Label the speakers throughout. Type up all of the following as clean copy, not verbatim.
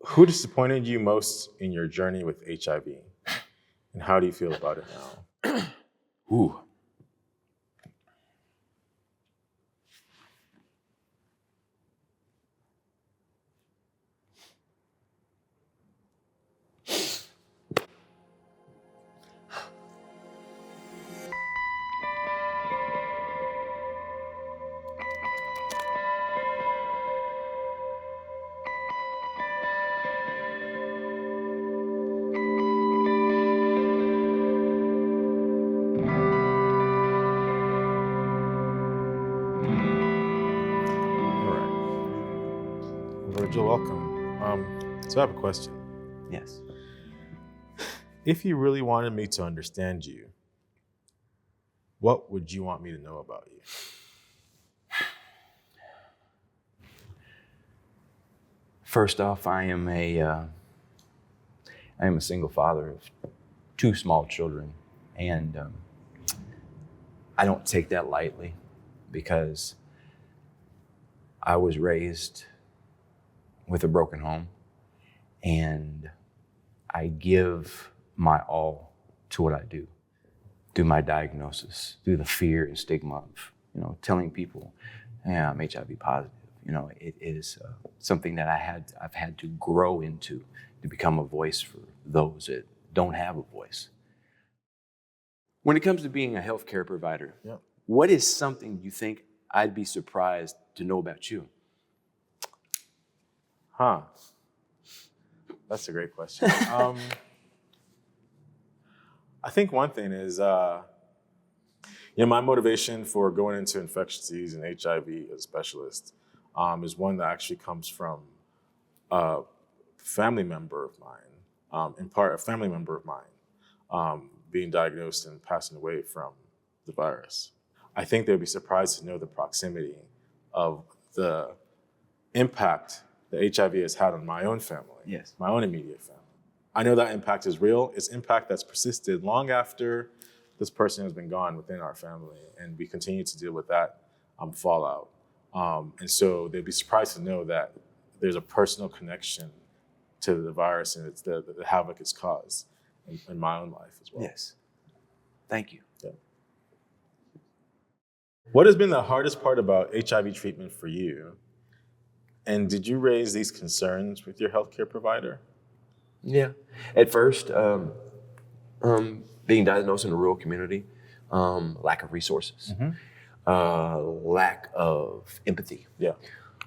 Speaker 1: Who disappointed you most in your journey with HIV? And how do you feel about it now?
Speaker 2: Ooh.
Speaker 1: All right. Virgil, welcome. So I have a question.
Speaker 2: Yes.
Speaker 1: If you really wanted me to understand you, what would you want me to know about you?
Speaker 2: First off, I am a single father of 2 small children, and I don't take that lightly because I was raised with a broken home, and I give my all to what I do, through my diagnosis, through the fear and stigma of, telling people, yeah, I'm HIV positive. It is something that I've had to grow into to become a voice for those that don't have a voice. When it comes to being a healthcare provider,
Speaker 1: Yeah.
Speaker 2: what is something you think I'd be surprised to know about you?
Speaker 1: Huh. That's a great question. I think one thing is, my motivation for going into infectious disease and HIV as a specialist is one that actually comes from a family member of mine, in part a family member of mine, being diagnosed and passing away from the virus. I think they'd be surprised to know the proximity of the impact that HIV has had on my own family,
Speaker 2: Yes.
Speaker 1: my own immediate family. I know that impact is real. It's impact that's persisted long after this person has been gone within our family, and we continue to deal with that fallout. And so they'd be surprised to know that there's a personal connection to the virus and it's the havoc it's caused in my own life as well.
Speaker 2: Yes. Thank you.
Speaker 1: Yeah. What has been the hardest part about HIV treatment for you? And did you raise these concerns with your healthcare provider?
Speaker 2: Yeah. At first, being diagnosed in a rural community, lack of resources, lack of empathy,
Speaker 1: Yeah.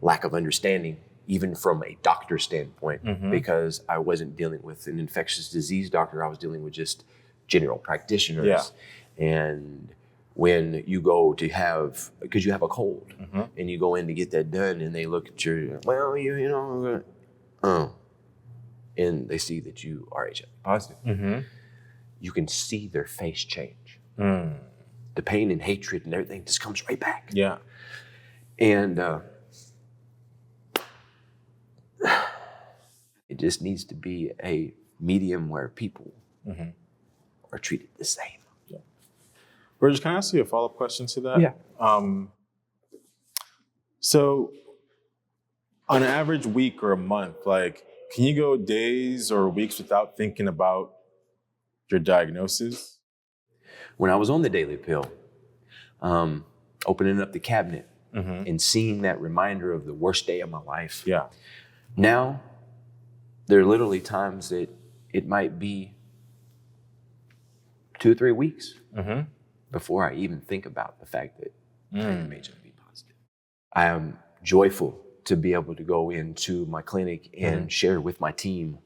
Speaker 2: lack of understanding, even from a doctor standpoint, because I wasn't dealing with an infectious disease doctor. I was dealing with just general practitioners.
Speaker 1: Yeah.
Speaker 2: And when you go to have, because you have a cold, and you go in to get that done, and they look at you, well, and they see that you are HIV positive. You can see their face change. The pain and hatred and everything just comes right back.
Speaker 1: Yeah.
Speaker 2: And it just needs to be a medium where people are treated the same.
Speaker 1: Yeah. Virgil, can I ask you a follow-up question to that?
Speaker 2: Yeah.
Speaker 1: So on an average week or a month, can you go days or weeks without thinking about your diagnosis?
Speaker 2: When I was on the daily pill, opening up the cabinet and seeing that reminder of the worst day of my life.
Speaker 1: Yeah.
Speaker 2: Now, there are literally times that it might be 2 or 3 weeks before I even think about the fact that I am HIV positive. I am joyful to be able to go into my clinic and share with my team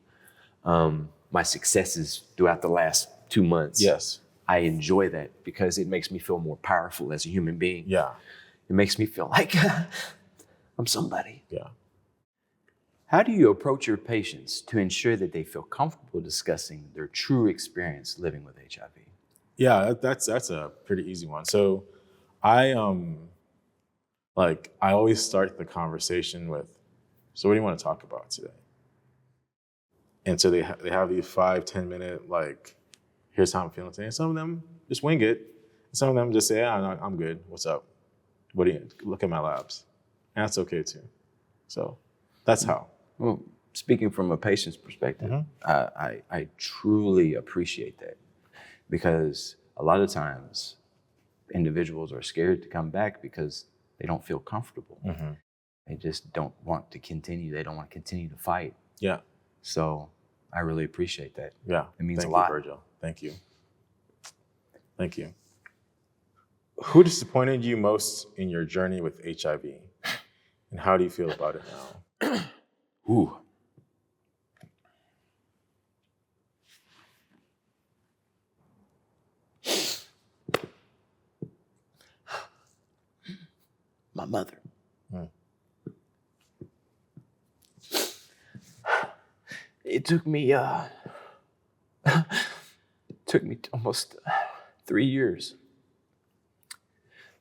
Speaker 2: my successes throughout the last 2 months.
Speaker 1: Yes.
Speaker 2: I enjoy that because it makes me feel more powerful as a human being.
Speaker 1: Yeah.
Speaker 2: It makes me feel like I'm somebody.
Speaker 1: Yeah.
Speaker 2: How do you approach your patients to ensure that they feel comfortable discussing their true experience living with HIV?
Speaker 1: Yeah, that's a pretty easy one. So I always start the conversation with, so what do you want to talk about today? And so they have these 5-10 minute, here's how I'm feeling today. And some of them just wing it. And some of them just say, yeah, I'm good. What's up? What do you look at my labs? And that's okay too. So that's how.
Speaker 2: Well, speaking from a patient's perspective, I truly appreciate that, because a lot of times individuals are scared to come back because they don't feel comfortable. They just don't want to continue. They don't want to continue to fight.
Speaker 1: Yeah.
Speaker 2: So I really appreciate that.
Speaker 1: Yeah.
Speaker 2: It means
Speaker 1: Thank
Speaker 2: a lot.
Speaker 1: you, Virgil. Thank you. Thank you. Who disappointed you most in your journey with HIV? And how do you feel about it now?
Speaker 2: Ooh. My mother. It took me almost 3 years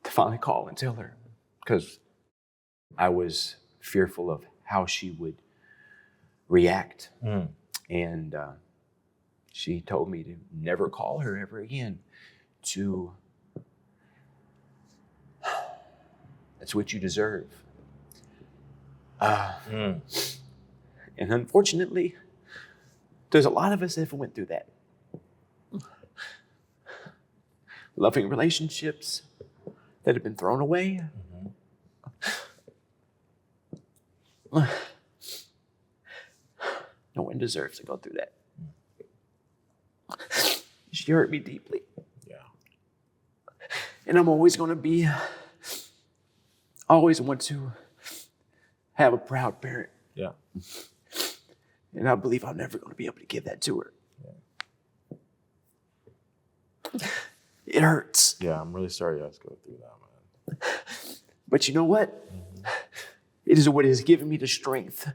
Speaker 2: to finally call and tell her, because I was fearful of how she would react. And she told me to never call her ever again. That's what you deserve. And unfortunately, there's a lot of us that went through that. Loving relationships that have been thrown away. No one deserves to go through that. She hurt me deeply.
Speaker 1: Yeah.
Speaker 2: And I'm always going to be, always want to have a proud parent.
Speaker 1: Yeah.
Speaker 2: And I believe I'm never going to be able to give that to her. Yeah. It hurts.
Speaker 1: Yeah, I'm really sorry you had to go through that, man.
Speaker 2: But you know what? It is what has given me the strength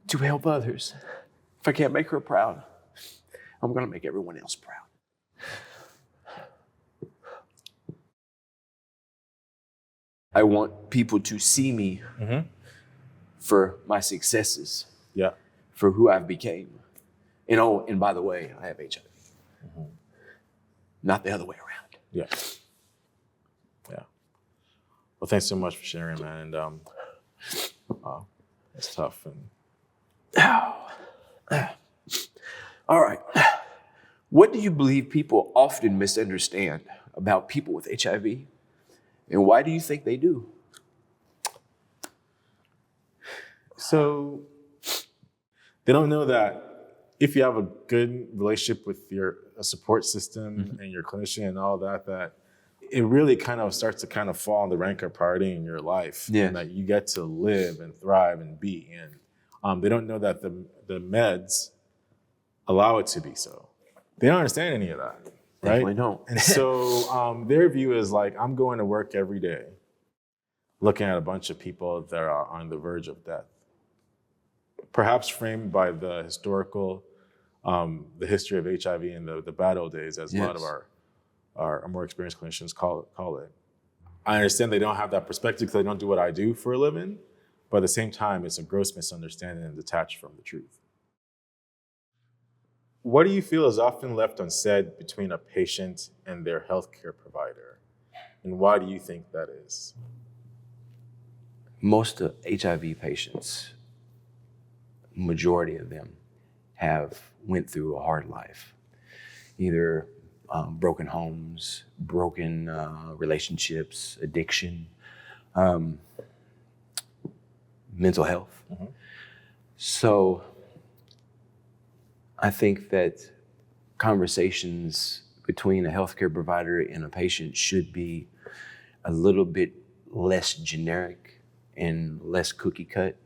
Speaker 2: to help others. If I can't make her proud, I'm going to make everyone else proud. I want people to see me for my successes, for who I've became. And by the way, I have HIV. Not the other way around.
Speaker 1: Yeah. Yeah. Well, thanks so much for sharing, man. And it's tough. And
Speaker 2: all right. What do you believe people often misunderstand about people with HIV? And why do you think they do?
Speaker 1: So they don't know that if you have a good relationship with your support system and your clinician and all that, that it really kind of starts to kind of fall in the rank or priority in your life.
Speaker 2: Yeah.
Speaker 1: And that you get to live and thrive and be. And they don't know that the meds allow it to be so. They don't understand any of that. Right?
Speaker 2: Definitely don't.
Speaker 1: And so their view is like, I'm going to work every day looking at a bunch of people that are on the verge of death. Perhaps framed by the historical, the history of HIV and the bad old days, as a lot of our more experienced clinicians call it. I understand they don't have that perspective because they don't do what I do for a living, but at the same time, it's a gross misunderstanding and detached from the truth. What do you feel is often left unsaid between a patient and their healthcare provider? And why do you think that is?
Speaker 2: Most of HIV patients, majority of them, have went through a hard life. Either broken homes, broken relationships, addiction, mental health. So I think that conversations between a healthcare provider and a patient should be a little bit less generic and less cookie cut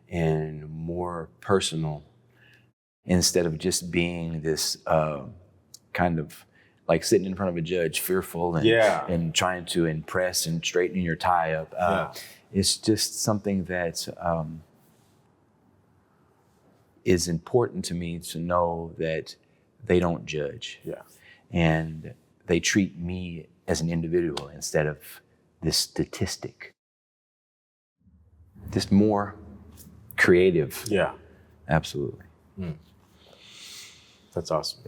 Speaker 2: and more personal, instead of just being this kind of like sitting in front of a judge, fearful and trying to impress and straighten your tie up. It's just something that is important to me to know that they don't judge. And they treat me as an individual instead of this statistic. Just more creative. Absolutely.
Speaker 1: That's awesome.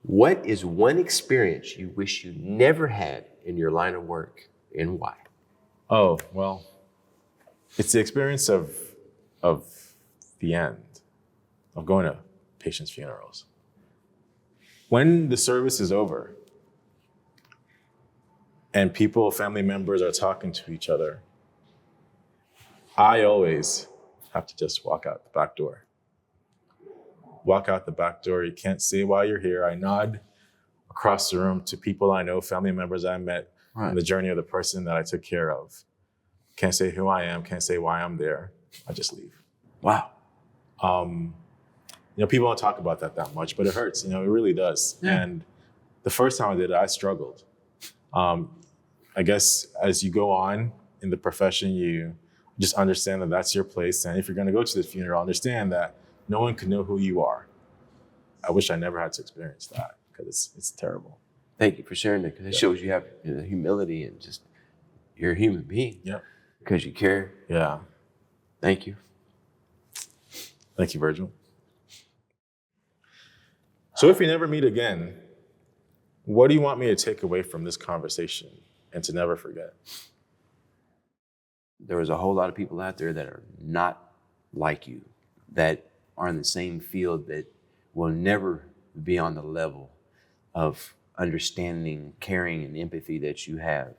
Speaker 3: What is one experience you wish you never had in your line of work, and why?
Speaker 1: Oh, well, it's the experience of the end of going to patients' funerals. When the service is over and people, family members are talking to each other, I always have to just walk out the back door. Walk out the back door. You can't say why you're here. I nod across the room to people I know, family members I met on the journey of the person that I took care of. Can't say who I am, can't say why I'm there. I just leave.
Speaker 2: Wow.
Speaker 1: People don't talk about that much, but it hurts. It really does.
Speaker 2: Yeah.
Speaker 1: And the first time I did it, I struggled. I guess as you go on in the profession, you just understand that that's your place. And if you're going to go to the funeral, understand that no one can know who you are. I wish I never had to experience that because it's terrible.
Speaker 3: Thank you for sharing that, because it shows you have humility and just you're a human being.
Speaker 1: Yeah.
Speaker 3: Because you care.
Speaker 1: Yeah.
Speaker 3: Thank you.
Speaker 1: Thank you, Virgil. So if we never meet again, what do you want me to take away from this conversation and to never forget?
Speaker 3: There was a whole lot of people out there that are not like you, that are in the same field, that will never be on the level of understanding, caring, and empathy that you have.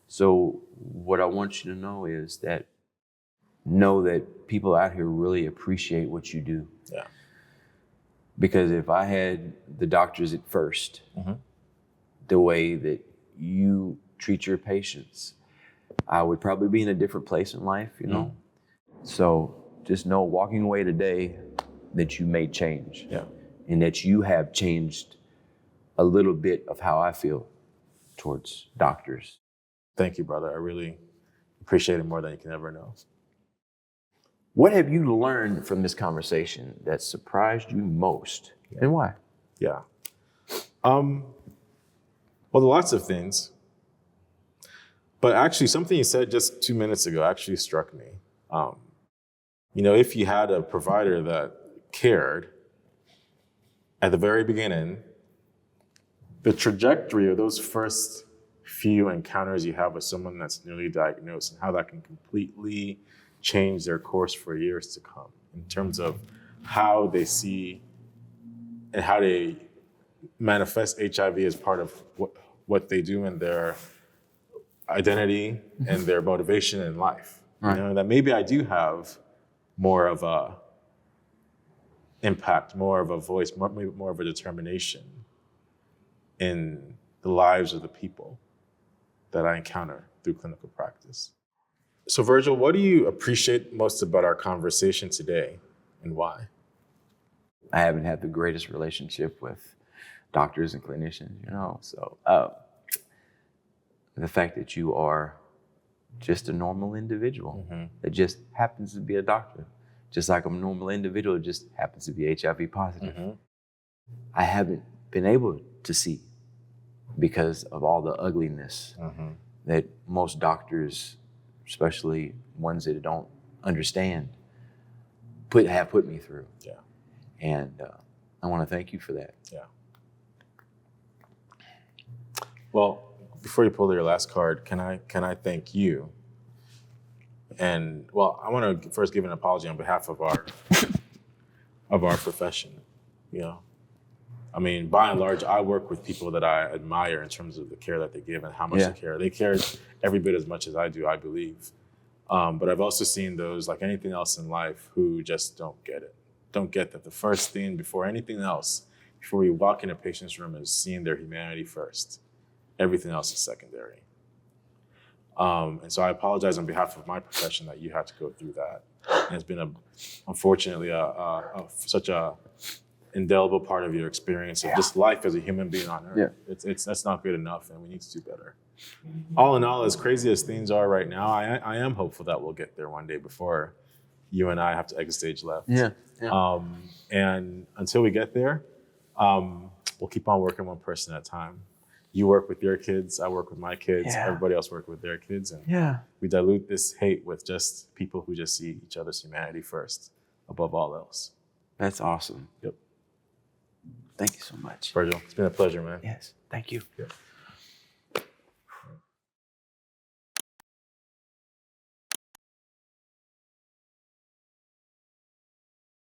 Speaker 3: So what I want you to know is that people out here really appreciate what you do.
Speaker 1: Yeah.
Speaker 3: Because if I had the doctors at first, the way that you treat your patients, I would probably be in a different place in life, So just know, walking away today, that you made change.
Speaker 1: Yeah.
Speaker 3: And that you have changed a little bit of how I feel towards doctors.
Speaker 1: Thank you, brother. I really appreciate it more than you can ever know.
Speaker 3: What have you learned from this conversation that surprised you most, and why?
Speaker 1: Yeah. Well, there are lots of things. But actually, something you said just 2 minutes ago actually struck me. If you had a provider that cared at the very beginning, the trajectory of those first few encounters you have with someone that's newly diagnosed and how that can completely change their course for years to come in terms of how they see and how they manifest HIV as part of what they do in their identity and their motivation in life.
Speaker 3: Right.
Speaker 1: That maybe I do have more of a impact, more of a voice, more of a determination in the lives of the people that I encounter through clinical practice. So Virgil, what do you appreciate most about our conversation today and why?
Speaker 3: I haven't had the greatest relationship with doctors and clinicians, so the fact that you are just a normal individual that just happens to be a doctor, just like a normal individual just happens to be HIV positive. I haven't been able to see because of all the ugliness that most doctors, especially ones that don't understand, have put me through.
Speaker 1: Yeah.
Speaker 3: And I want to thank you for that.
Speaker 1: Yeah. Well, before you pull your last card, can I thank you? And well, I want to first give an apology on behalf of our profession. I mean, by and large, I work with people that I admire in terms of the care that they give and how much they care. They care every bit as much as I do, I believe. But I've also seen those, like anything else in life, who just don't get it. Don't get that the first thing before anything else, before we walk in a patient's room, is seeing their humanity first. Everything else is secondary. And so I apologize on behalf of my profession that you had to go through that. And it's been unfortunately such a indelible part of your experience of just life as a human being on earth. Yeah. That's not good enough, and we need to do better. All in all, as crazy as things are right now, I am hopeful that we'll get there one day before you and I have to exit stage left.
Speaker 3: Yeah.
Speaker 1: And until we get there, we'll keep on working one person at a time. You work with your kids, I work with my kids, everybody else work with their kids, and we dilute this hate with just people who just see each other's humanity first, above all else.
Speaker 3: That's awesome.
Speaker 1: Yep.
Speaker 3: Thank you so much.
Speaker 1: Virgil, it's been a pleasure, man.
Speaker 3: Yes, thank you.
Speaker 1: Yep.